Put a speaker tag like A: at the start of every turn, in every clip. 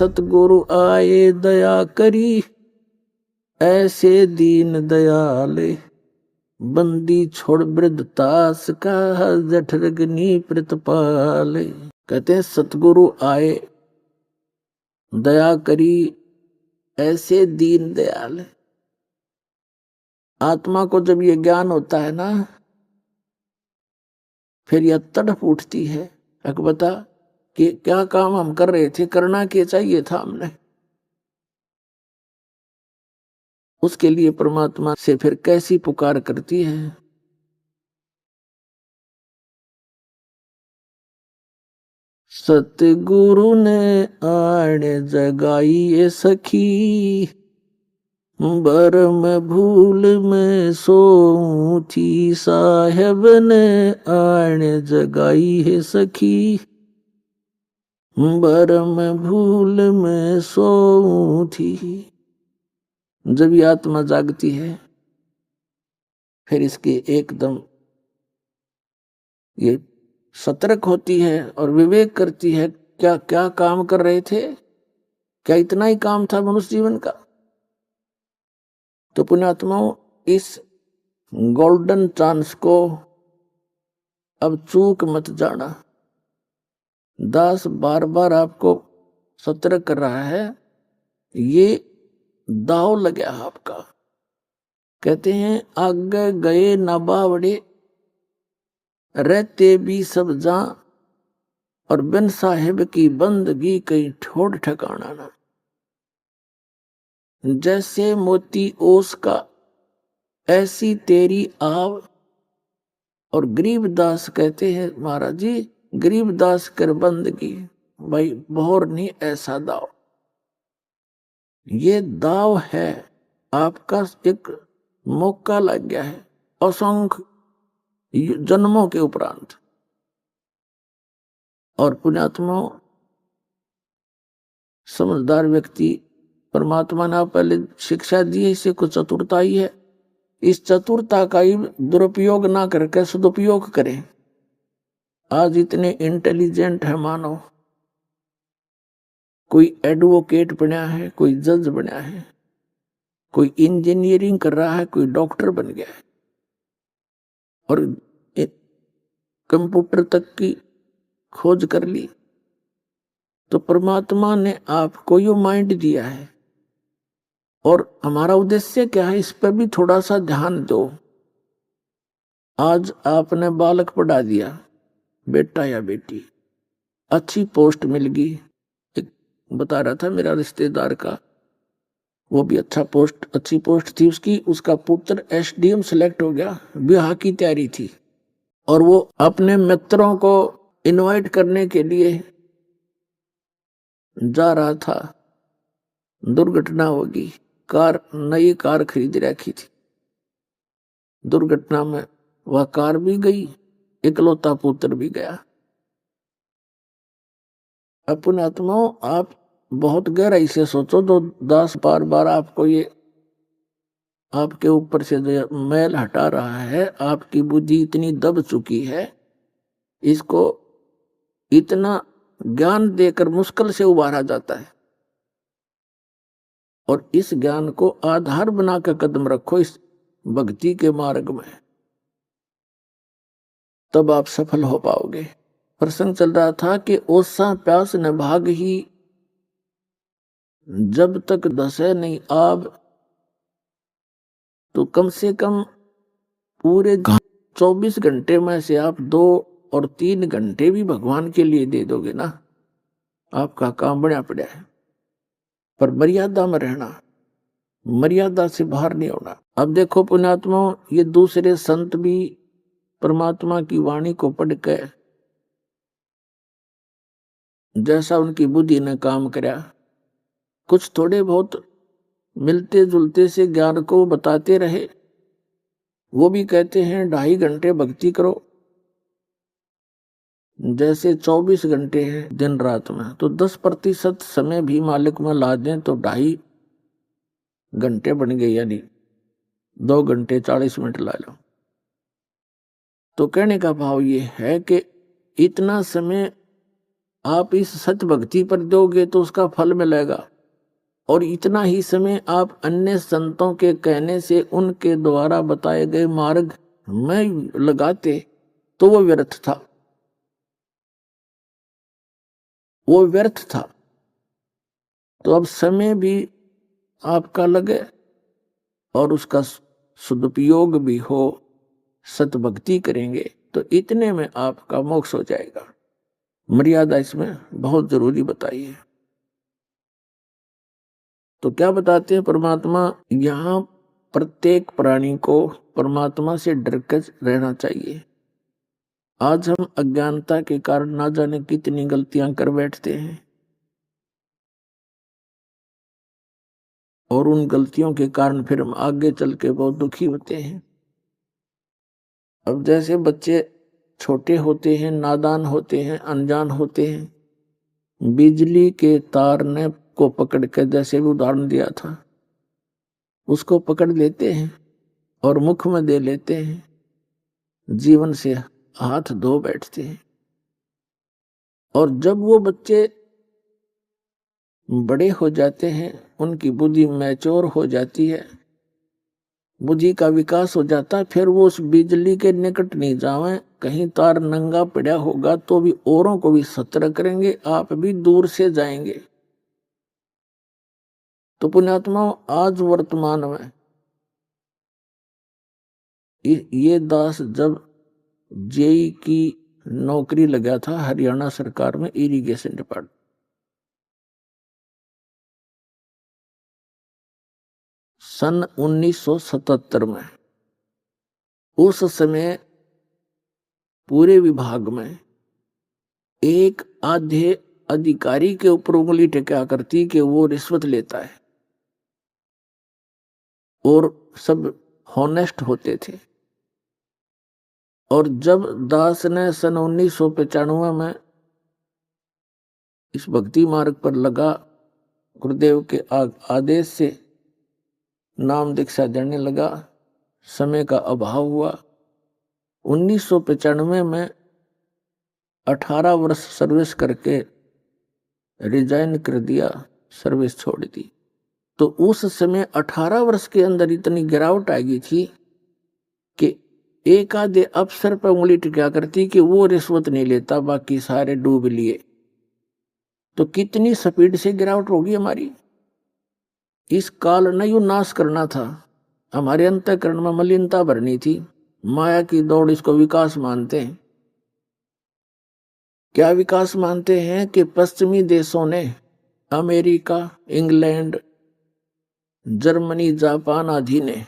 A: सतगुरु आए दया करी, ऐसे दीन दयाले, बंदी छोड़ वृद्धतास का, जठरग्नि प्रतिपाले। कहते हैं सतगुरु आए दया करी, ऐसे दीन दयाल। आत्मा को जब ये ज्ञान होता है ना, फिर यह तड़प उठती है, एक बता कि क्या काम हम कर रहे थे, करना क्या चाहिए था हमने। उसके लिए परमात्मा से फिर कैसी पुकार करती है। सतगुरु ने आड़ जगाई ये सखी, बरम भूल में सोऊं थी, साहेब ने आड़ जगाई है सखी, बरम भूल में सोऊं थी। जब ये आत्मा जागती है, फिर इसके एकदम ये सतर्क होती है और विवेक करती है, क्या क्या काम कर रहे थे, क्या इतना ही काम था मनुष्य जीवन का। तो पुण्यात्माओं, इस गोल्डन चांस को अब चूक मत जाना। दास बार बार आपको सतर्क कर रहा है, ये दाव लगा आपका। कहते हैं आगे गए न बावड़े, रहते भी सब जा, और बिन साहिब की बंदगी कहीं ठोड़ ठिकाना ना। जैसे मोती ओस का ऐसी तेरी आव, और गरीबदास कहते हैं महाराज जी, गरीबदास कर बंदगी, भाई बोहर नहीं ऐसा दाव। ये दाव है आपका, एक मौका लग गया है असंख्य जन्मों के उपरांत। और पुण्यात्माओं, समझदार व्यक्ति, परमात्मा ने पहले शिक्षा दी है, इसे कुछ चतुरता ही है, इस चतुरता का ही दुरुपयोग ना करके सदुपयोग करें। आज इतने इंटेलिजेंट है मानव, कोई एडवोकेट बना है, कोई जज बना है, कोई इंजीनियरिंग कर रहा है, कोई डॉक्टर बन गया है, और कंप्यूटर तक की खोज कर ली। तो परमात्मा ने आपको यो माइंड दिया है, और हमारा उद्देश्य क्या है, इस पर भी थोड़ा सा ध्यान दो। आज आपने बालक पढ़ा दिया, बेटा या बेटी, अच्छी पोस्ट मिल गई। एक बता रहा था मेरा रिश्तेदार का, वो भी अच्छी पोस्ट थी उसकी, उसका पुत्र एसडीएम सेलेक्ट हो गया, ब्याह की तैयारी थी, और वो अपने मित्रों को इनवाइट करने के लिए जा रहा था, दुर्घटना होगी। नई कार खरीद रखी थी, दुर्घटना में वह कार भी गई, इकलौता पुत्र भी गया। अपने आत्माओं, आप बहुत गहराई से सोचो, तो 10 बार बार आपको ये आपके ऊपर से जो मैल हटा रहा है, आपकी बुद्धि इतनी दब चुकी है, इसको इतना ज्ञान देकर मुश्किल से उबारा जाता है। और इस ज्ञान को आधार बनाकर कदम रखो इस भक्ति के मार्ग में, तब आप सफल हो पाओगे। प्रसंग चल रहा था कि ओसा प्यास न भाग ही, जब तक दसे नहीं आब, तो कम से कम पूरे 24 घंटे में से आप 2 और 3 घंटे भी भगवान के लिए दे दोगे ना, आपका काम बड़ा पड़ा है। पर मर्यादा में रहना, मर्यादा से बाहर नहीं होना। अब देखो पुण्यात्मा, ये दूसरे संत भी परमात्मा की वाणी को पढ़कर जैसा उनकी बुद्धि ने काम करा, कुछ थोड़े बहुत मिलते जुलते से ज्ञान को बताते रहे। वो भी कहते हैं 2.5 घंटे भक्ति करो, जैसे 24 घंटे हैं दिन रात में, तो 10% समय भी मालिक में ला दें तो 2.5 घंटे बन गए, यानी 2 घंटे 40 मिनट ला लो। तो कहने का भाव ये है कि इतना समय आप इस सत्य भक्ति पर दोगे तो उसका फल मिलेगा। और इतना ही समय आप अन्य संतों के कहने से उनके द्वारा बताए गए मार्ग में लगाते तो वो व्यर्थ था, वो व्यर्थ था। तो अब समय भी आपका लगे और उसका सदुपयोग भी हो, सतभक्ति करेंगे तो इतने में आपका मोक्ष हो जाएगा। मर्यादा इसमें बहुत जरूरी बताई है। तो क्या बताते हैं परमात्मा, यहाँ प्रत्येक प्राणी को परमात्मा से डरकर रहना चाहिए। आज हम अज्ञानता के कारण ना जाने कितनी गलतियां कर बैठते हैं और उन गलतियों के कारण फिर हम आगे चल के बहुत दुखी होते हैं। अब जैसे बच्चे छोटे होते हैं, नादान होते हैं, अनजान होते हैं, बिजली के तार ने को पकड़ के, जैसे भी उदाहरण दिया था, उसको पकड़ लेते हैं और मुख में दे लेते हैं, जीवन से हाथ धो बैठते हैं। और जब वो बच्चे बड़े हो जाते हैं, उनकी बुद्धि मैच्योर हो जाती है, बुद्धि का विकास हो जाता है, फिर वो उस बिजली के निकट नहीं जावे। कहीं तार नंगा पड़ा होगा तो भी औरों को भी सतर्क करेंगे, आप भी दूर से जाएंगे। तो पुण्यात्मा, आज वर्तमान में ये दास जब जेई की नौकरी लगा था हरियाणा सरकार में, इरिगेशन डिपार्टमेंट, सन 1977 में, उस समय पूरे विभाग में एक आधे अधिकारी के ऊपर उंगली टेका करती कि वो रिश्वत लेता है, और सब हॉनेस्ट होते थे। और जब दास ने सन 1995 में इस भक्ति मार्ग पर लगा, गुरुदेव के आदेश से नाम दीक्षा देने लगा, समय का अभाव हुआ। 1995 में 18 वर्ष सर्विस करके रिजाइन कर दिया, सर्विस छोड़ दी। तो उस समय 18 वर्ष के अंदर इतनी गिरावट आ गई थी कि एक आधे अफसर पर उंगली टिका करती कि वो रिश्वत नहीं लेता, बाकी सारे डूब लिए। तो कितनी स्पीड से गिरावट होगी हमारी। इस काल ने यू नाश करना था, हमारे अंतःकरण में मलिनता भरनी थी। माया की दौड़, इसको विकास मानते हैं। क्या विकास मानते हैं कि पश्चिमी देशों ने, अमेरिका, इंग्लैंड, जर्मनी, जापान आदि ने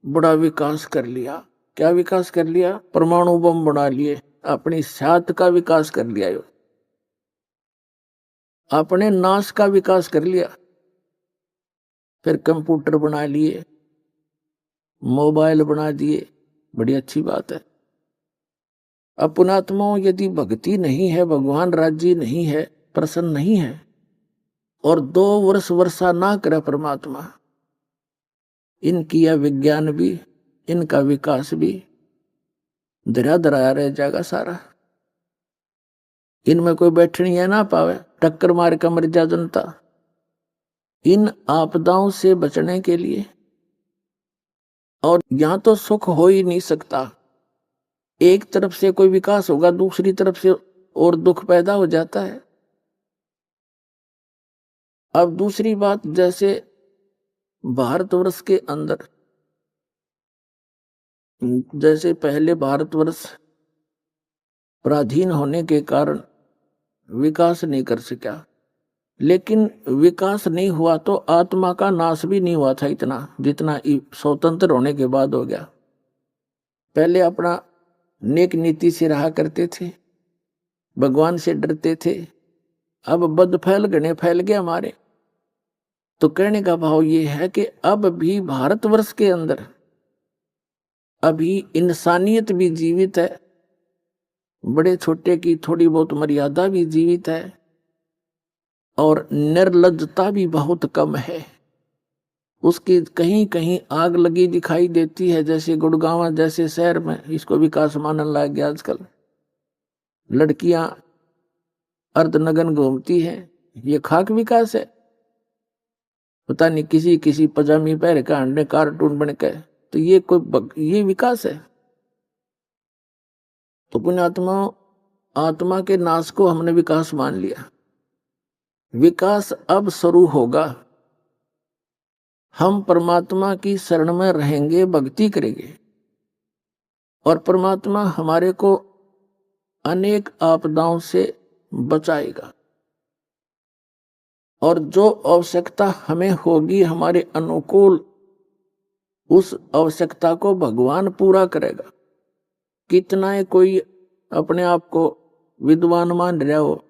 A: बड़ा विकास कर लिया। क्या विकास कर लिया? परमाणु बम बना लिए, अपनी सात का विकास कर लिया, अपने नाश का विकास कर लिया। फिर कंप्यूटर बना लिए, मोबाइल बना दिए, बड़ी अच्छी बात है। अब पुणात्माओं, यदि भक्ति नहीं है, भगवान राज्य नहीं है, प्रसन्न नहीं है, और 2 वर्ष वर्षा ना करे परमात्मा, इनकी यह विज्ञान भी, इनका विकास भी धरा धराया रह जाएगा सारा। इनमें कोई बैठनी है ना पावे, टक्कर मार कर मर जा जनता। इन आपदाओं से बचने के लिए, और यहां तो सुख हो ही नहीं सकता। एक तरफ से कोई विकास होगा, दूसरी तरफ से और दुख पैदा हो जाता है। अब दूसरी बात, जैसे भारतवर्ष के अंदर, जैसे पहले भारतवर्ष पराधीन होने के कारण विकास नहीं कर सका, लेकिन विकास नहीं हुआ तो आत्मा का नाश भी नहीं हुआ था इतना जितना स्वतंत्र होने के बाद हो गया। पहले अपना नेक नीति से रहा करते थे, भगवान से डरते थे। अब बद फैल गणे फैल गए हमारे। तो कहने का भाव ये है कि अब भी भारतवर्ष के अंदर अभी इंसानियत भी जीवित है, बड़े छोटे की थोड़ी बहुत मर्यादा भी जीवित है, और निर्लज्जता भी बहुत कम है। उसकी कहीं कहीं आग लगी दिखाई देती है, जैसे गुड़गांव जैसे शहर में इसको विकास मानने लग गया आजकल। लड़कियां अर्धनग्न घूमती है, ये खाक विकास है? पता नहीं किसी किसी पजामी पहन के अंडे कार्टून बन के, तो ये विकास है? तो पुण्यात्मा, आत्मा के नाश को हमने विकास मान लिया। विकास अब शुरू होगा। हम परमात्मा की शरण में रहेंगे, भक्ति करेंगे, और परमात्मा हमारे को अनेक आपदाओं से बचाएगा। और जो आवश्यकता हमें होगी हमारे अनुकूल, उस आवश्यकता को भगवान पूरा करेगा। कितना है कोई अपने आप को विद्वान मान रहा हो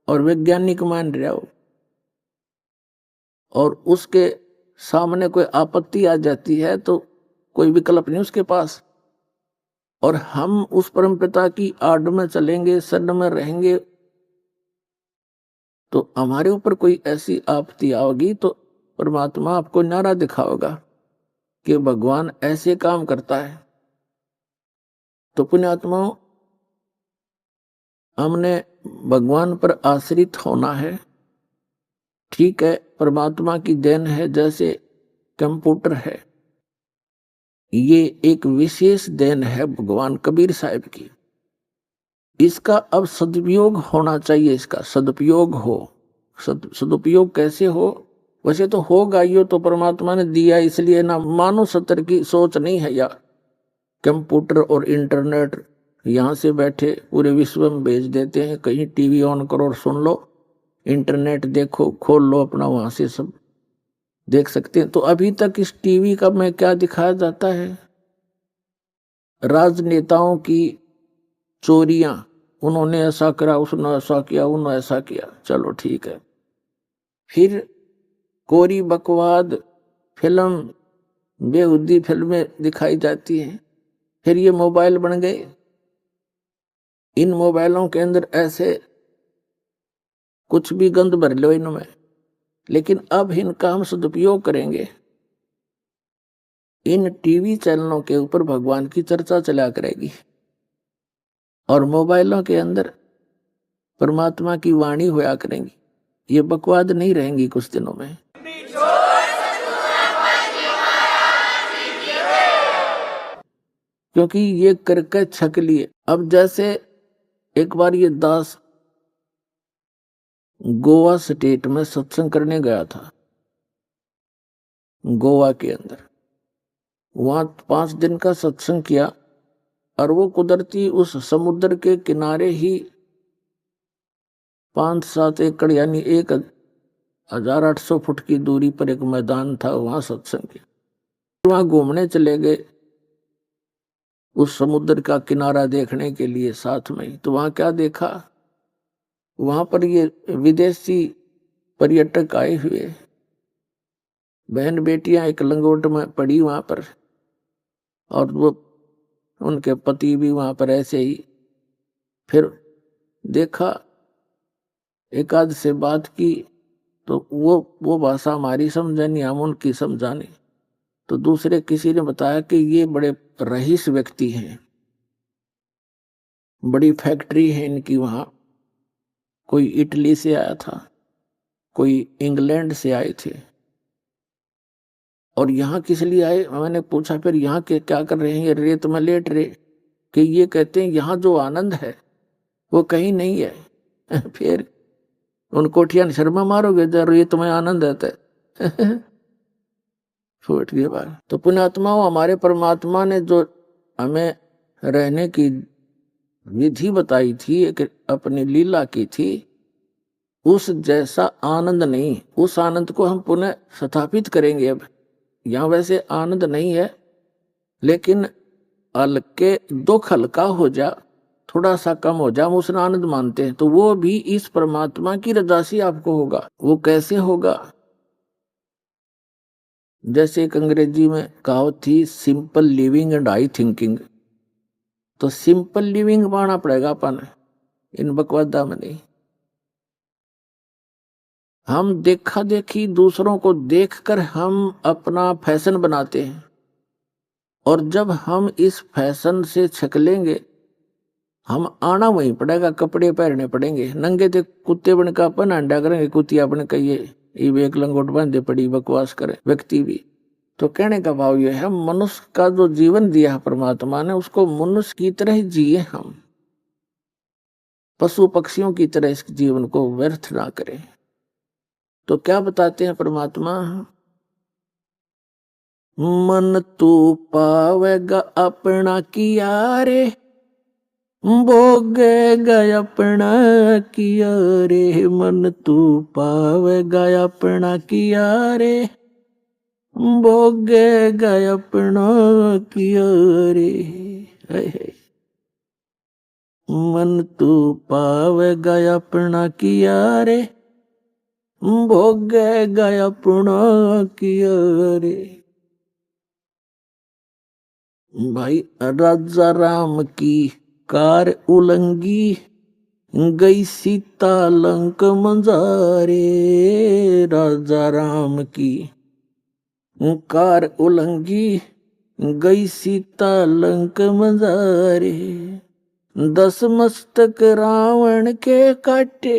A: और वैज्ञानिक मान रहा हो, और उसके सामने कोई आपत्ति आ जाती है तो कोई विकल्प नहीं उसके पास, और हम उस परमपिता की आड़ में चलेंगे, शरण में रहेंगे, तो हमारे ऊपर कोई ऐसी आपत्ति आओगी तो परमात्मा आपको नारा दिखाओगा कि भगवान ऐसे काम करता है। तो पुण्यात्माओं, हमने भगवान पर आश्रित होना है। ठीक है, परमात्मा की देन है, जैसे कंप्यूटर है, ये एक विशेष देन है भगवान कबीर साहब की। इसका अब सदुपयोग होना चाहिए, इसका सदुपयोग हो। सदुपयोग कैसे हो? वैसे तो होगा, ये तो परमात्मा ने दिया, इसलिए ना मानव सत्र की सोच नहीं है यार। कंप्यूटर और इंटरनेट यहाँ से बैठे पूरे विश्व में भेज देते हैं, कहीं टीवी ऑन करो और सुन लो, इंटरनेट देखो, खोल लो अपना, वहां से सब देख सकते हैं। तो अभी तक इस टीवी का में क्या दिखाया जाता है? राजनेताओं की चोरियां, उन्होंने ऐसा करा, उसने ऐसा किया, उन्होंने ऐसा किया, चलो ठीक है। फिर कोरी बकवाद फिल्म, बेहुदी फिल्में दिखाई जाती हैं। फिर ये मोबाइल बन गए, इन मोबाइलों के अंदर ऐसे कुछ भी गंद भर लो इनमें, लेकिन अब इनका हम सदुपयोग करेंगे। इन टीवी चैनलों के ऊपर भगवान की चर्चा चला करेगी, और मोबाइलों के अंदर परमात्मा की वाणी होया करेंगी। ये बकवाद नहीं रहेंगी कुछ दिनों में। क्योंकि ये करके छक लिए। अब जैसे एक बार ये दास गोवा स्टेट में सत्संग करने गया था, गोवा के अंदर। वहां 5 दिन का सत्संग किया, और वो कुदरती उस समुद्र के किनारे ही 5-7 एकड़ यानी 1800 फुट की दूरी पर एक मैदान था, वहां सत्संग किया। वहां घूमने चले गए उस समुद्र का किनारा देखने के लिए साथ में। तो वहां क्या देखा? वहां पर ये विदेशी पर्यटक आए हुए, बहन बेटियां एक लंगोट में पड़ी वहां पर, और वो उनके पति भी वहां पर ऐसे ही। फिर देखा, एक आध से बात की, तो वो भाषा हमारी समझा नहीं, हम उनकी समझा नहीं। तो दूसरे किसी ने बताया कि ये बड़े रईस व्यक्ति हैं, बड़ी फैक्ट्री है इनकी वहां। कोई इटली से आया था, कोई इंग्लैंड से आए थे, और यहाँ किस लिए आए? मैंने पूछा फिर यहाँ के क्या कर रहे हैं? ये रेत में लेट रहे। कि ये कहते हैं यहाँ जो आनंद है वो कहीं नहीं है। फिर उन कोठियां शर्मा मारोगे जब रेत में आनंद आता है। फूट गई बात। तो पुण्यात्माओं, हमारे परमात्मा ने जो हमें रहने की विधि बताई थी, एक अपनी लीला की थी, उस जैसा आनंद नहीं। उस आनंद को हम पुनः स्थापित करेंगे। अब यहाँ वैसे आनंद नहीं है, लेकिन हल्के दुख हल्का हो जा, थोड़ा सा कम हो जा, हम उसने आनंद मानते हैं। तो वो भी इस परमात्मा की रजा से आपको होगा। वो कैसे होगा? जैसे एक अंग्रेजी में कहावत थी, simple living and high thinking. तो सिंपल लिविंग पाना पड़ेगा अपन, इन बकवादा में नहीं। हम देखा देखी दूसरों को देखकर हम अपना फैशन बनाते हैं, और जब हम इस फैशन से छक लेंगे हम आना वहीं पड़ेगा, कपड़े पहनने पड़ेंगे, नंगे थे कुत्ते बन का अपन अंडा करेंगे, कुतिया बन कहिए ये एक लंगोट बांधे पड़ी बकवास करे व्यक्ति भी। तो कहने का भाव यह है, मनुष्य का जो जीवन दिया है परमात्मा ने, उसको मनुष्य की तरह ही जिए हम, पशु पक्षियों की तरह इस जीवन को व्यर्थ ना करें। तो क्या बताते हैं परमात्मा, मन तू पावेगा अपना किया रे, भोगेगा अपना किया रे, मन तू पावेगा अपना किया रे, भोगेगा अपना किया रे। हाय हाय। मन तू पावेगा अपना किया रे, भोगेगा अपना किया रे। भाई राजा राम की कार उलंगी, गई सीता लंक मंजारे, राजा राम की कार उलंगी, गई सीता लंक मंजारे, 10 मस्तक रावण के काटे,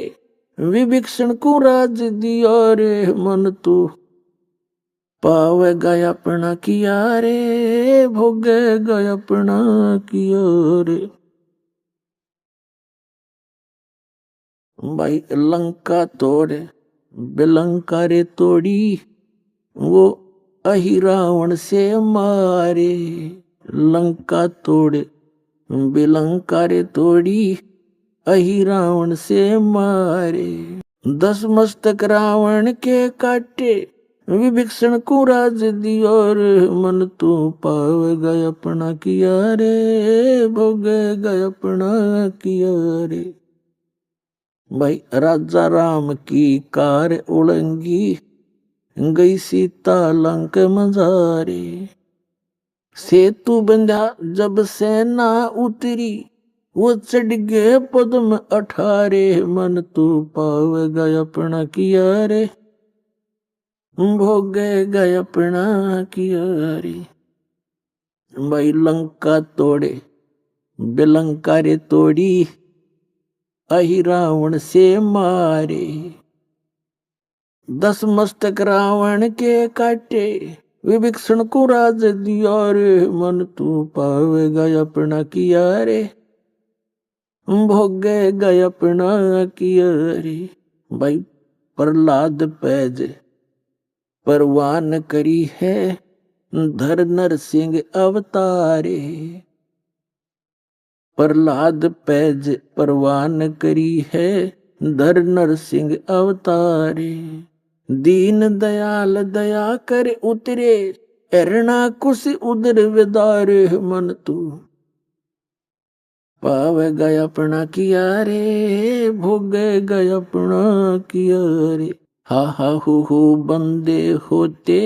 A: विभीषण को राज दिया रे, मन तू पावेगा अपना किया रे, भोगेगा अपना किया रे। भाई लंका तोड़े बिलंका रे तोड़ी, वो अहि रावण से मारे, लंका तोड़े बिलंका रे तोड़ी, अहि रावण से मारे, 10 मस्तक रावण के काटे, विभीषण को राज दिया रे, मन तू पावेगा अपना किया रे, भोगेगा अपना किया रे। भाई राजा राम की कार उड़ंगी, गई सीता लंक मंजारे, सेतु बंधा जब सेना उतरी, वो चढ़ गए पद्म 18, मन तू पावेगा अपना किया रे, भोगेगा अपना किया रे। भाई लंका तोड़े बिलंका रे तोड़ी, अहि रावण से मारे, 10 मस्तक रावण के काटे, विभीषण को राज दिया रे, मन तू पावेगा अपना किया रे, भोगेगा अपना किया रे। भाई प्रहलाद पैज परवान करी है, धर नर सिंह अवतारे, प्रहलाद पैज परवान करी है, धर नर सिंह अवतारे, दीन दयाल दया कर उतरे, एरना कुश उदर विदारे, मन तू पावेगा अपना किया रे, भोगेगा अपना किया रे। हा हु बंदे होते,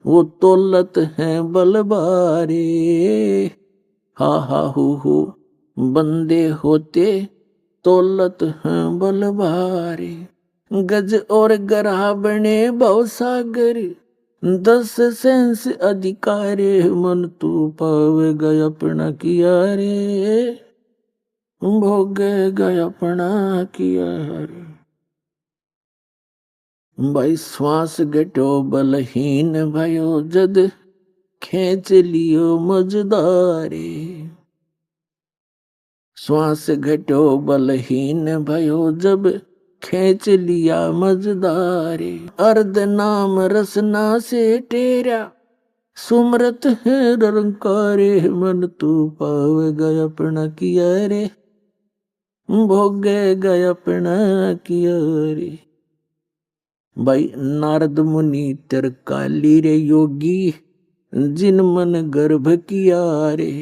A: वो तोलत हैं बलबारे, हा हु बंदे होते, तोलत हैं बलबारे, गज और गराह बने भवसागर, 10 सेंस अधिकारे, मन तू पावेगा अपना किया रे, भोगेगा अपना किया रे। भाई श्वास घटो बलहीन भयो, जद खेच लियो मजदारे, श्वास घटो बलहीन भयो, जब खेच लिया मजदारे, अर्ध नाम रसना से टेरा, सुमरत है रंकारे, मन तू पावेगा अपना किया रे, भोगेगा अपना किया रे। भाई नारद मुनि त्रिकाली रे योगी, जिन मन गर्भ किया रे,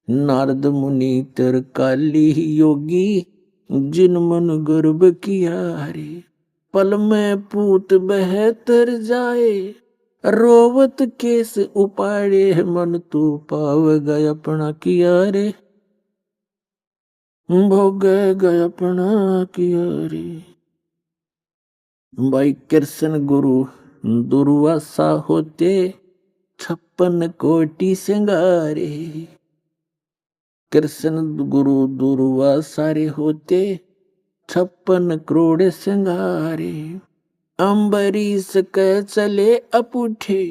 A: नारद मुनि त्रिकाली योगी, जिन मन गर्भ किया रे, पल में पूत बहतर जाए, रोवत केस उपाड़े, मन तू पावेगा अपना किया रे, भोगेगा अपना किया रे। भाई कृष्ण गुरु दुर्वासा होते, 56 कोटि सिंगारे, कृष्ण गुरु दुर्वा सारे होते 56 करोड़ सिंगारे। अम्बरीश के चले अपूठे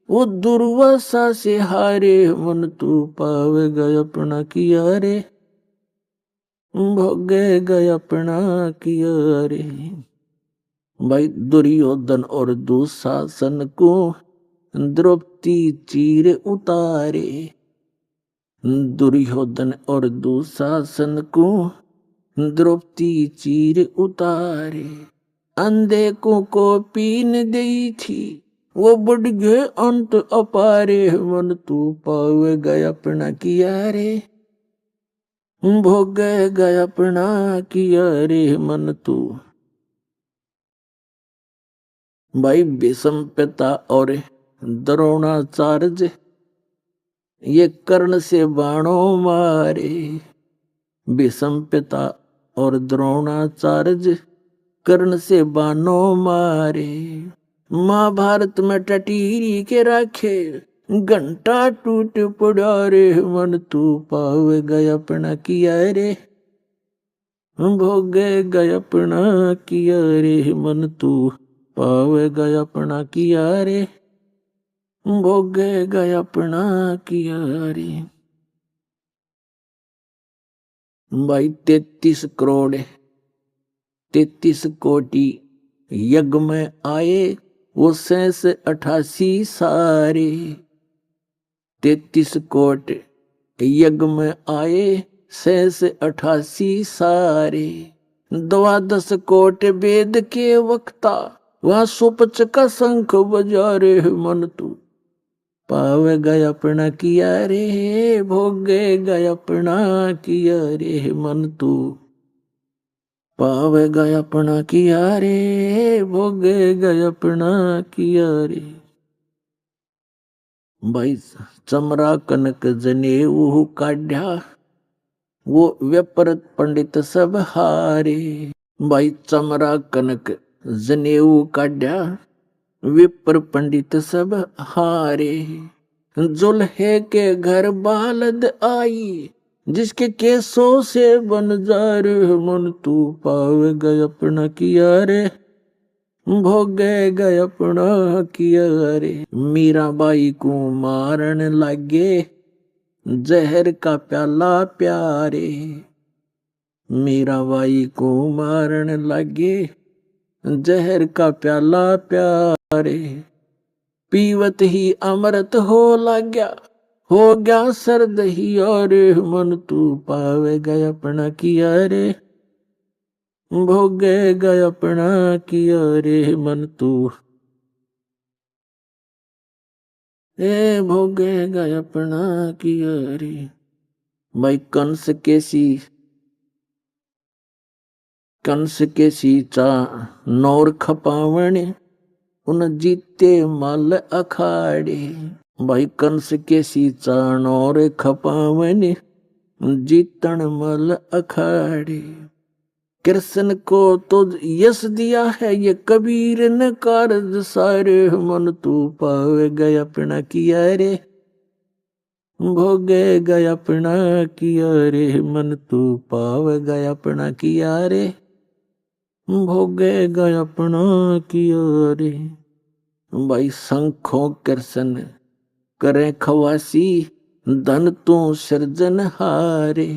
A: वो दुर्वासा से हारे। मन तू पावेगा अपना किया रे, भोगेगा अपना किया रे। भाई दुर्योधन और दुशासन को द्रौपदी चीर उतारे। दुर्योधन और दुशासन को द्रौपदी चीर उतारे। अंधे को पीन दी थी वो बढ़ गए अंत अपारे। मन तू पावेगा अपना किया रे, भोगेगा अपना किया रे। मन तू भाई भीष्म पिता और द्रोणाचार्य ये कर्ण से बाणों मारे। भीष्म पिता और द्रोणाचार्य कर्ण से बाणों मारे। महाभारत में टटीरी के राखे घंटा टूट पड़ा रे। मन तू पावेगा अपना किया रे, भोगेगा अपना किया रे। मन तू पावेगा अपना किया रे, भोगेगा अपना किया रे। भाई 33 करोड़ 33 कोटि यज्ञ में आए वो 88 सारे। 33 कोट यज्ञ में आए 88 सारे। 12 कोट वेद के वक्ता वहां सुपच का शंख बजा रे। मन तू पावेगा अपना किया रे, भोगेगा अपना किया रे। मन तू पावेगा अपना किया रे, भोगेगा अपना किया रे। भाई चमरा कनक जनेऊ काढ़ा वो व्यपरत पंडित सब हारे। भाई चमरा कनक जनेऊ काढ़ा विपर पंडित सब हारे। जुल्हे के घर बालद आई जिसके केसों से बन जा रे। मन तू पावेगा अपना किया रे, भोगेगा अपना किया रे। मीराबाई को मारन लगे जहर का प्याला प्यारे। मीराबाई को मारन लगे जहर का प्याला प्यारे। पीवत ही अमृत हो लाग्या हो गया सर्द ही और। मन तू पावेगा अपना किया रे, भोगेगा अपना किया रे। मन तू भोगेगा अपना किया रे। भाई कंस के सीचा नौर खपावण उन जीते मल अखाड़े। भाई कंस के सीचा नौर खपावन जीतन मल अखाड़े। कृष्ण को तो यश दिया है ये कबीर न कारज सारे। मन तू पावेगा अपना किया रे, भोगेगा अपना किया रे। मन तू पावेगा अपना किया रे, भोगेगा अपना किया रे। भाई शंखों कृष्ण करे खवासी धन तू सृजन हारे।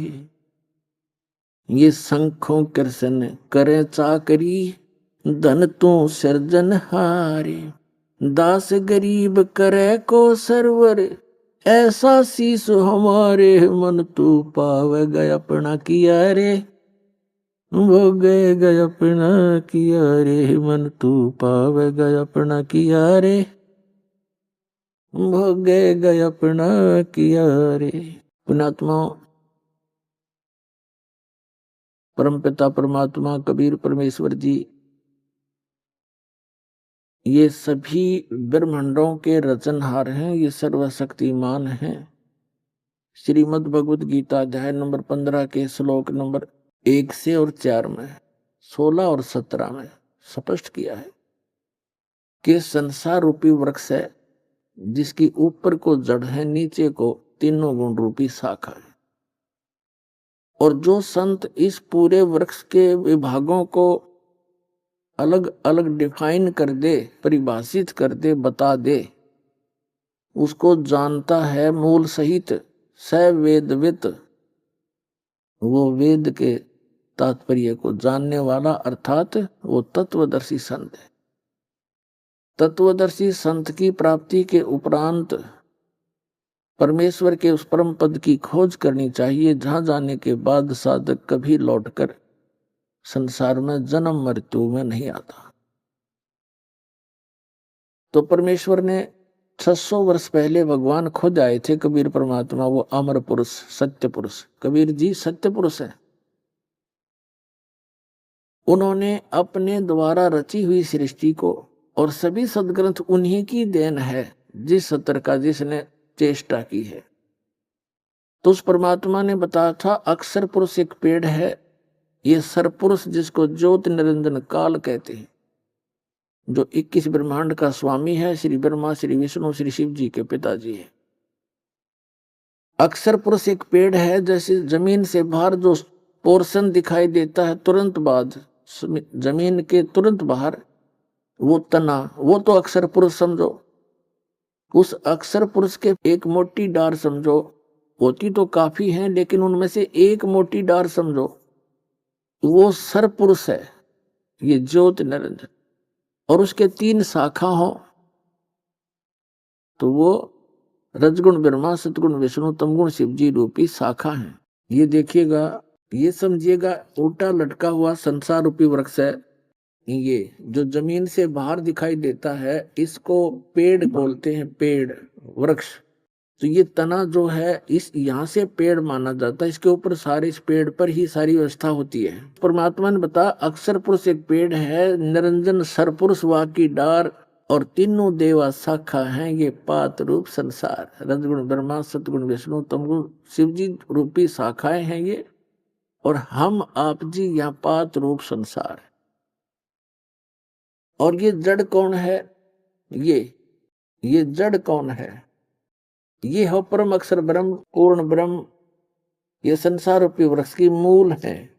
A: ये शंखों कृष्ण करे चाकरी धन तू सृजन हारे। दास गरीब करे को सरवर ऐसा शीस हमारे। मन तू पावेगा अपना किया रे, भोगेगा अपना किया रे। मन तू पावेगा अपना किया रे, भोगेगा अपना किया रे। पुण्यात्मा परमपिता परमात्मा कबीर परमेश्वर जी ये सभी ब्रह्मांडों के रचनहार हैं, ये सर्वशक्तिमान हैं। श्रीमद् भगवद गीता अध्याय नंबर 15 के श्लोक नंबर 1 से और 4 में 16 और 17 में स्पष्ट किया है कि संसार रूपी वृक्ष है जिसकी ऊपर को जड़ है नीचे को तीनों गुण रूपी शाखा है। और जो संत इस पूरे वृक्ष के विभागों को अलग अलग डिफाइन कर दे, परिभाषित कर दे, बता दे, उसको जानता है मूल सहित स वेदवित। वो वेद के तात्पर्य को जानने वाला, अर्थात वो तत्वदर्शी संत है। तत्वदर्शी संत की प्राप्ति के उपरांत परमेश्वर के उस परम पद की खोज करनी चाहिए, जहां जाने के बाद साधक कभी लौटकर संसार में जन्म मृत्यु में नहीं आता। तो परमेश्वर ने 600 वर्ष पहले भगवान खुद आए थे, कबीर परमात्मा, वो अमर पुरुष, सत्य पुरुष। कबीर जी सत्य पुरुष है। उन्होंने अपने द्वारा रची हुई सृष्टि को, और सभी सदग्रंथ उन्हीं की देन है, जिस सतर का जिसने चेष्टा की है। तो उस परमात्मा ने बताया था, अक्षर पुरुष एक पेड़ है, ये सरपुरुष जिसको ज्योत निरंजन काल कहते हैं, जो 21 ब्रह्मांड का स्वामी है, श्री ब्रह्मा, श्री विष्णु, श्री शिव जी के पिताजी है। अक्षर पुरुष एक पेड़ है, जैसे जमीन से बाहर जो पोर्शन दिखाई देता है तुरंत बाद, जमीन के तुरंत बाहर वो तना, वो तो अक्षर पुरुष समझो। उस अक्षर पुरुष के एक मोटी डार समझो, होती तो काफी है, लेकिन उनमें से एक मोटी डार समझो, वो सर पुरुष है, ये ज्योत निरंजन। और उसके 3 शाखा हो, तो वो रजगुण ब्रह्मा, सतगुण विष्णु, तमगुण शिव जी रूपी शाखा है। ये देखिएगा, ये समझिएगा, उल्टा लटका हुआ संसार रूपी वृक्ष है। ये जो जमीन से बाहर दिखाई देता है, इसको पेड़ बोलते हैं, पेड़, वृक्ष। तो ये तना जो है, इस यहाँ से पेड़ माना जाता है, इसके ऊपर सारे, इस पेड़ पर ही सारी व्यवस्था होती है। परमात्मा ने बताया, अक्षर पुरुष एक पेड़ है, निरंजन सरपुरुष वा की डार, और तीनों देवा शाखा हैं, ये पात रूप संसार। रजगुण ब्रह्मा, सतगुण विष्णु, तमगुण शिव जी रूपी शाखाएं हैं ये, और हम आप जी यहाँ पात रूप संसार। और ये जड़ कौन है? ये जड़ कौन है? ये हो परम अक्षर ब्रह्म, पूर्ण ब्रह्म। ये संसार रूपी वृक्ष की मूल है।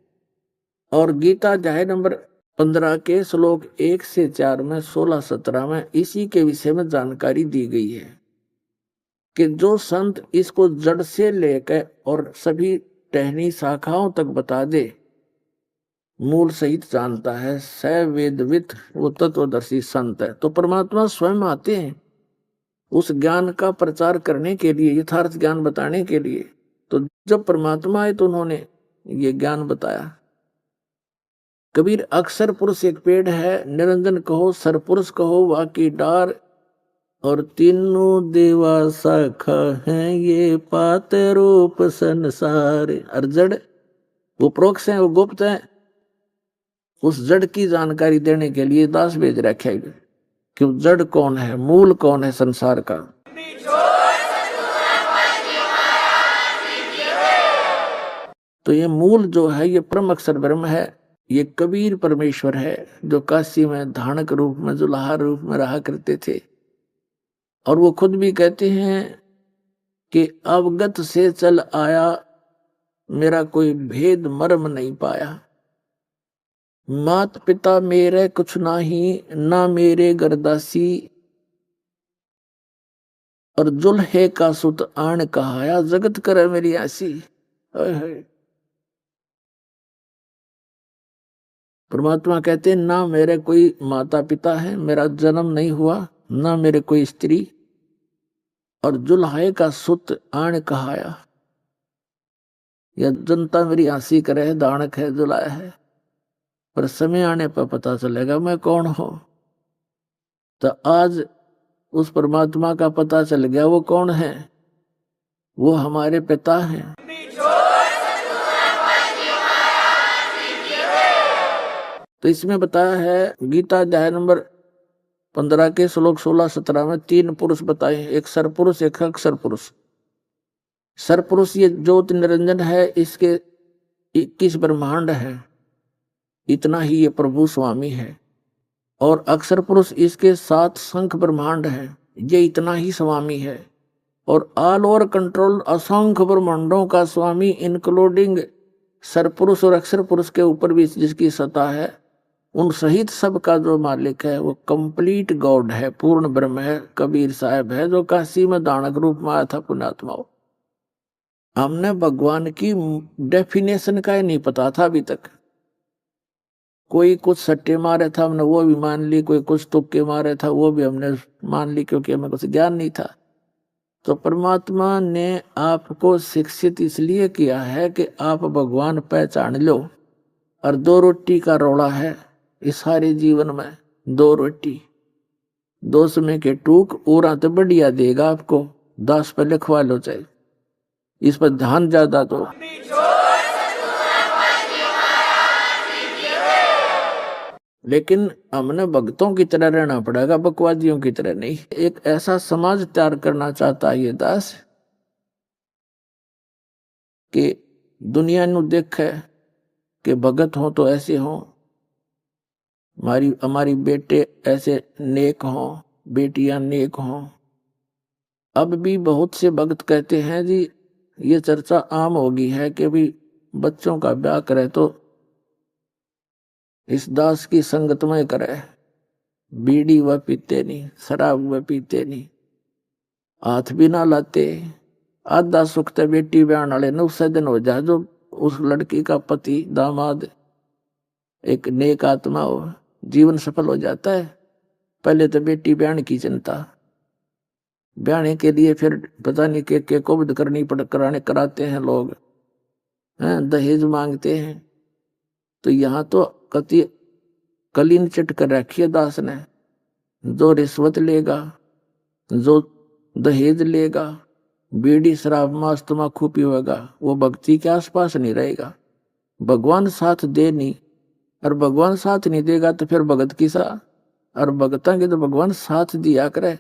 A: और गीता अध्याय नंबर 15 के श्लोक 1 से 4 में, 16-17 में इसी के विषय में जानकारी दी गई है कि जो संत इसको जड़ से लेकर और सभी टहनी शाखाओं तक बता दे, मूल सहित जानता है, स वेदवित, वो तत्वदर्शी संत है। तो परमात्मा स्वयं आते हैं उस ज्ञान का प्रचार करने के लिए, यथार्थ ज्ञान बताने के लिए। तो जब परमात्मा आए तो उन्होंने ये ज्ञान बताया। कबीर अक्षर पुरुष एक पेड़ है, निरंजन कहो, सरपुरुष कहो, वाकी डार, और तीनों देवा शाखा हैं, ये पात रूप संसार। और जड़ वो प्रोक्ष है, वो गुप्त है। उस जड़ की जानकारी देने के लिए दास भेज रखे हैं कि जड़ कौन है, मूल कौन है संसार का। तो ये मूल जो है, ये परम अक्षर ब्रह्म है। ये कबीर परमेश्वर है, जो काशी में धानक रूप में, जुलाहा रूप में रहा करते थे। और वो खुद भी कहते हैं कि अवगत से चल आया, मेरा कोई भेद मर्म नहीं पाया। मात पिता मेरे कुछ नाही, ना मेरे गरदासी, और जुल्हे का सुत आण कहाया, जगत करे मेरी आसी। परमात्मा कहते हैं, ना मेरे कोई माता पिता है, मेरा जन्म नहीं हुआ, ना मेरे कोई स्त्री, और जुल्हे का सुत आण कहाया, या जनता मेरी आंसी करे, दानक है, जुलाया है, पर समय आने पर पता चलेगा मैं कौन हूं। तो आज उस परमात्मा का पता चल गया, वो कौन है? वो हमारे पिता हैं। तो इसमें बताया है, गीता अध्याय नंबर 15 के श्लोक 16-17 में 3 पुरुष बताए, एक सरपुरुष, एक अक्षर पुरुष। सरपुरुष ये ज्योत निरंजन है, इसके 21 ब्रह्मांड है, इतना ही ये प्रभु स्वामी है। और अक्षर पुरुष इसके 7 शंख ब्रह्मांड है, ये इतना ही स्वामी है। और ऑल ओवर कंट्रोल असंख्य ब्रह्मांडों का स्वामी, इंक्लूडिंग सरपुरुष और अक्षर पुरुष के ऊपर भी जिसकी सत्ता है, उन सहित सबका जो मालिक है वो कंप्लीट गॉड है, पूर्ण ब्रह्म है, कबीर साहब है जो काशी में दानक रूप में आया था पुण्यात्माओं। हमने भगवान की डेफिनेशन का ही नहीं पता था अभी तक। कोई कुछ सट्टे मारे था हमने वो भी मान ली, कोई कुछ तुक्के मारे था वो भी हमने मान ली, क्योंकि हमें कुछ ज्ञान नहीं था। तो परमात्मा ने आपको शिक्षित इसलिए किया है कि आप भगवान पहचान लो। और 2 रोटी का रोड़ा है इस सारे जीवन में, 2 रोटी, 2 समय के टूक और तो बढ़िया देगा आपको, 10 पे लिखवा लो चाहे, इस पर ध्यान ज्यादा दो। लेकिन हमने भक्तों की तरह रहना पड़ेगा, बकवादियों की तरह नहीं। एक ऐसा समाज तैयार करना चाहता है ये दास कि दुनिया नु देखे कि भगत हो तो ऐसे हो, हमारी बेटे ऐसे नेक हो, बेटियां नेक हो। अब भी बहुत से भक्त कहते हैं जी, ये चर्चा आम होगी है कि भी बच्चों का ब्याह करे तो इस दास की संगत में करे, बीड़ी वह पीते नहीं, शराब वह पीते नहीं, हाथ भी ना लाते। आधा सुख तो बेटी ब्याहन वाले 9 दिन हो जाए, जो उस लड़की का पति दामाद एक नेक आत्मा हो, जीवन सफल हो जाता है। पहले तो बेटी ब्याहन की चिंता, ब्याहने के लिए फिर पता नहीं के कोबद करनी कराते हैं लोग, हैं दहेज मांगते हैं। तो यहाँ तो कति कलीन चिट कर रखी है दास ने। जो रिश्वत लेगा, जो दहेज लेगा, बीड़ी शराब मांस तम्बाकू पीवेगा, वो भक्ति के आसपास नहीं रहेगा। भगवान साथ दे नहीं, और भगवान साथ नहीं देगा तो फिर भगत की सा, और भगता के तो भगवान साथ दिया करे,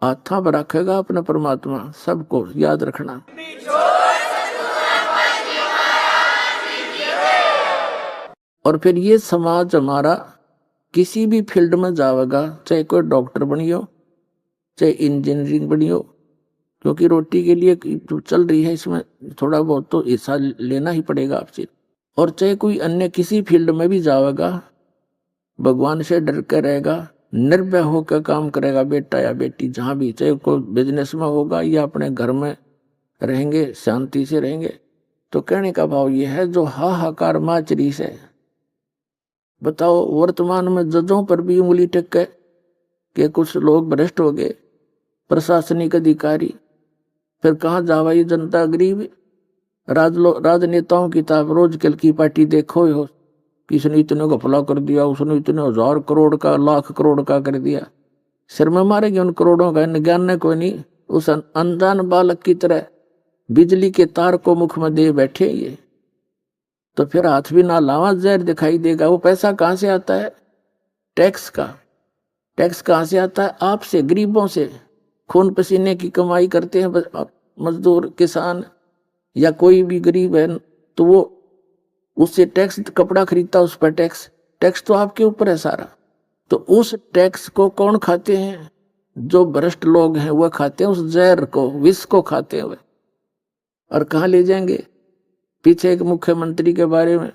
A: हाथा पर रखेगा अपना परमात्मा। सबको याद रखना। और फिर ये समाज हमारा किसी भी फील्ड में जाएगा, चाहे कोई डॉक्टर बनियो, चाहे इंजीनियरिंग बनियो, क्योंकि रोटी के लिए जो चल रही है इसमें थोड़ा बहुत तो हिस्सा लेना ही पड़ेगा आपसे। और चाहे कोई अन्य किसी फील्ड में भी जाएगा, भगवान से डर कर रहेगा, निर्भय होकर काम करेगा बेटा या बेटी, जहां भी, चाहे कोई बिजनेस में होगा या अपने घर में रहेंगे, शांति से रहेंगे। तो कहने का भाव ये है, जो हाहाकार माचरी से बताओ, वर्तमान में जजों पर भी उंगली टेक के कुछ लोग भ्रष्ट हो गए, प्रशासनिक अधिकारी, फिर कहाँ जावा ये जनता गरीब। राजनेताओं की ताब रोज कल की पार्टी देखो हो, किसने इतने घपला कर दिया, उसने इतने 1000 करोड़ का, लाख करोड़ का कर दिया। सिर में मारेंगे उन करोड़ों का, ज्ञान ने कोई नहीं। उस अनजान बालक की तरह बिजली के तार को मुख में दे बैठे ये, तो फिर हाथ भी ना लावा जहर दिखाई देगा। वो पैसा कहाँ से आता है? टैक्स का। टैक्स कहाँ से आता है? आपसे, गरीबों से। खून पसीने की कमाई करते हैं मजदूर, किसान या कोई भी गरीब है, तो वो उससे टैक्स, कपड़ा खरीदता उस पर टैक्स, टैक्स तो आपके ऊपर है सारा। तो उस टैक्स को कौन खाते हैं? जो भ्रष्ट लोग हैं वह खाते हैं, उस जहर को, विष को खाते हुए। और कहाँ ले जाएंगे? पीछे एक मुख्यमंत्री के बारे में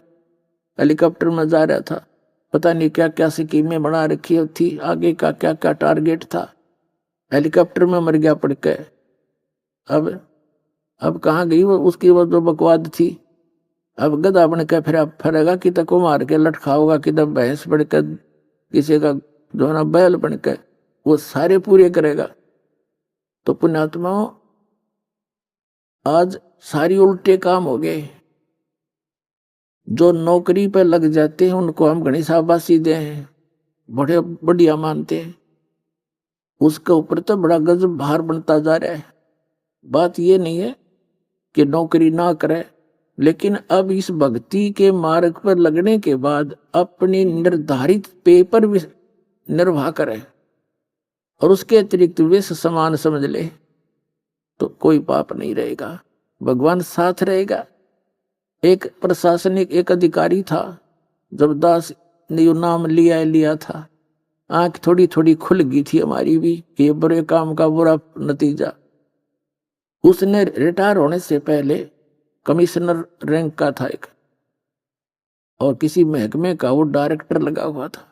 A: हेलीकॉप्टर में जा रहा था, पता नहीं क्या क्या स्कीमें बना रखी थी, आगे का क्या क्या टारगेट था, हेलीकॉप्टर में मर गया पड़ के। अब कहाँ गई वो, उसकी वो जो बकवाद थी। अब गधा बन के फिर आप फरेगा कि तको मार के लटकाओगा, कि तब भैंस बढ़कर किसी का जो है ना बैल बन के, वो सारे पूरे करेगा। तो पुण्यात्माओं, आज सारी उल्टे काम हो गए। जो नौकरी पे लग जाते हैं उनको हम घनी शाबाशी दे हैं, बड़े बढ़िया मानते हैं, उसके ऊपर तो बड़ा गजब भार बनता जा रहा है। बात ये नहीं है कि नौकरी ना करे, लेकिन अब इस भक्ति के मार्ग पर लगने के बाद अपनी निर्धारित पे पर निर्वाह करे और उसके अतिरिक्त विष समान समझ ले, तो कोई पाप नहीं रहेगा, भगवान साथ रहेगा। एक प्रशासनिक एक अधिकारी था, जब दास ने यो नाम लिया था, आंख थोड़ी थोड़ी खुल गई थी हमारी भी कि ये बुरे काम का बुरा नतीजा। उसने रिटायर होने से पहले कमिश्नर रैंक का था एक, और किसी महकमे का वो डायरेक्टर लगा हुआ था।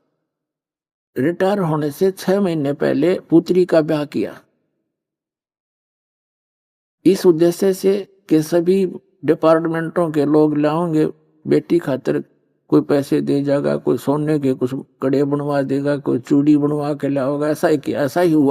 A: रिटायर होने से 6 महीने पहले पुत्री का ब्याह किया, इस उद्देश्य से कि सभी डिपार्टमेंटों के लोग लाओगे बेटी खातिर, कोई पैसे दे जाएगा, कोई सोने के कुछ कड़े बनवा देगा, कोई चूड़ी बनवा के लाओगा। ऐसा ही किया, ऐसा ही हुआ।